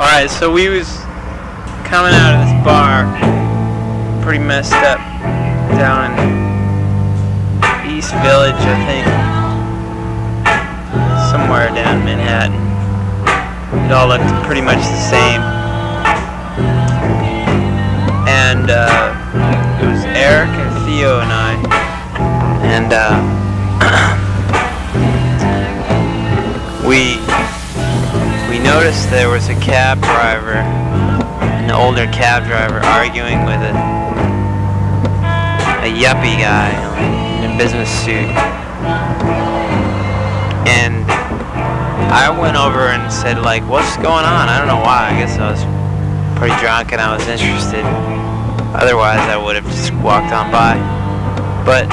Alright, so we was coming out of this bar, pretty messed up, down in East Village, I think, somewhere down in Manhattan. It all looked pretty much the same. And it was Eric and Theo and I, and we noticed there was a cab driver, an older cab driver, arguing with a yuppie guy in a business suit. And I went over and said, like, what's going on? I don't know why. I guess I was pretty drunk and I was interested. Otherwise, I would have just walked on by. But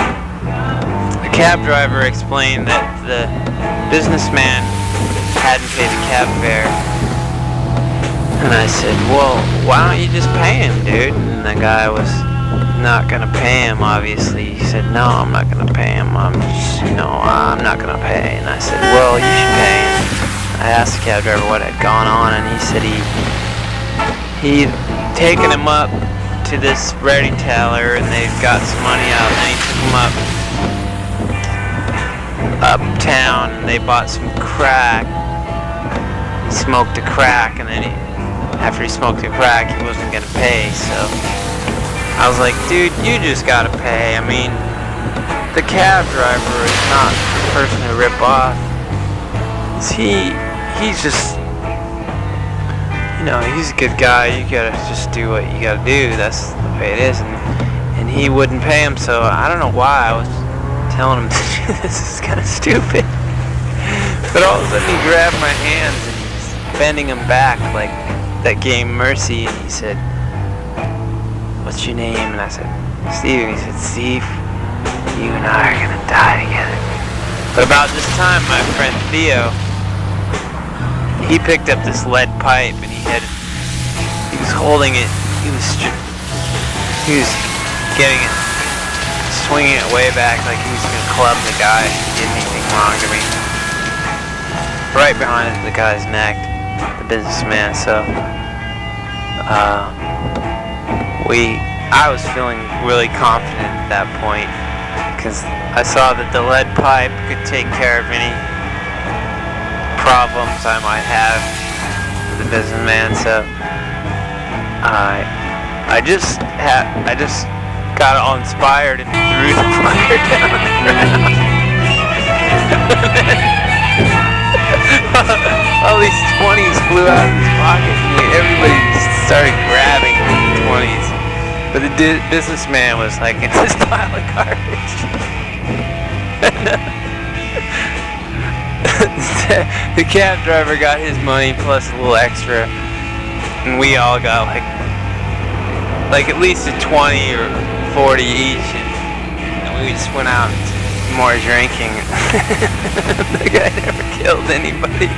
the cab driver explained that the businessman hadn't paid the cab fare. And I said, well, why don't you just pay him, dude? And the guy was not gonna pay him, obviously. He said, no, I'm not gonna pay him. I'm not gonna pay. And I said, well, you should pay him. I asked the cab driver what had gone on, and he said he'd taken him up to this ready teller, and they'd got some money out, and then he took him uptown, and they bought some crack. He smoked a crack, and then after he smoked the crack, he wasn't gonna pay. So I was like, dude, you just gotta pay. I mean, the cab driver is not the person to rip off. He's just, he's a good guy. You gotta just do what you gotta do. That's the way it is. And he wouldn't pay him, so I don't know why I was telling him this is kind of stupid. But all of a sudden he grabbed my hands and he's bending them back like that game Mercy, and he said, what's your name? And I said, Steve. And he said, Steve, you and I are gonna die together. But about this time, my friend Theo, he picked up this lead pipe and he was holding it, he was getting it, swinging it way back like he was gonna club the guy who did anything wrong to me. Right behind the guy's neck, the businessman. So I was feeling really confident at that point because I saw that the lead pipe could take care of any problems I might have with the businessman. So I just got all inspired and threw the fire down on the ground. All these 20s flew out of his pocket and everybody just started grabbing the 20s. But the businessman was like in this pile of garbage. The cab driver got his money plus a little extra, and we all got like at least a 20 or 40 each, and we just went out and more drinking. The guy never killed anybody.